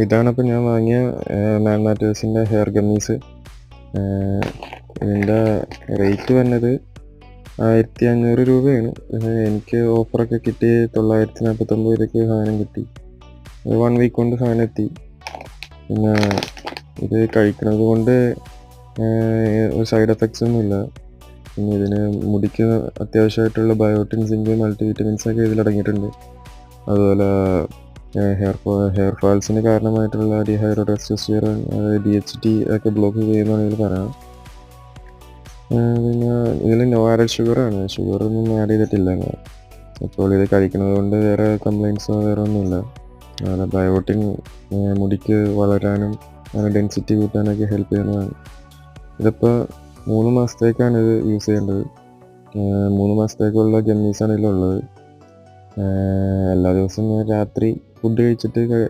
ഇതാണിപ്പോൾ ഞാൻ വാങ്ങിയ മാഗ്നാറ്റേഴ്സിൻ്റെ hair gummies. ഇതിൻ്റെ റേറ്റ് വന്നത് 1500 രൂപയാണ്. എനിക്ക് ഓഫറൊക്കെ കിട്ടി 949 രൂപയ്ക്ക് സാധനം കിട്ടി. 1 വീക്ക് കൊണ്ട് സാധനം എത്തി. പിന്നെ ഇത് കഴിക്കുന്നത് കൊണ്ട് ഒരു സൈഡ് എഫക്ട്സ് ഒന്നുമില്ല. പിന്നെ ഇതിന് മുടിക്ക് അത്യാവശ്യമായിട്ടുള്ള ബയോട്ടിൻ, സിങ്ക്, മൾട്ടി വിറ്റമിൻസൊക്കെ ഇതിലടങ്ങിയിട്ടുണ്ട്. അതുപോലെ ഹെയർ ഫാൾസിന് കാരണമായിട്ടുള്ള ഡിഹൈഡ്രോടെസ്റ്റോസ്റ്റിറോൺ, DHT ഒക്കെ ബ്ലോക്ക് ചെയ്യുന്നതാണ് ഇതിൽ പറയാം. പിന്നെ ഇതിൽ നോ ആഡഡ് ഷുഗറാണ്, ഷുഗറൊന്നും ആഡ് ചെയ്തിട്ടില്ല. അപ്പോൾ ഇത് കഴിക്കുന്നത് കൊണ്ട് വേറെ കംപ്ലയിൻസോ വേറെ ഒന്നുമില്ല. അതുപോലെ ബയോട്ടിൻ മുടിക്ക് വളരാനും അങ്ങനെ ഡെൻസിറ്റി കൂട്ടാനൊക്കെ ഹെൽപ്പ് ചെയ്യുന്നതാണ്. ഇതിപ്പോൾ 3 മാസത്തേക്കാണ് ഇത് യൂസ് ചെയ്യേണ്ടത്. 3 മാസത്തേക്കുള്ള ഗമ്മീസാണ് ഇതിലുള്ളത്. എല്ലാ ദിവസവും ഞാൻ രാത്രി ഫുഡ് കഴിച്ചിട്ട്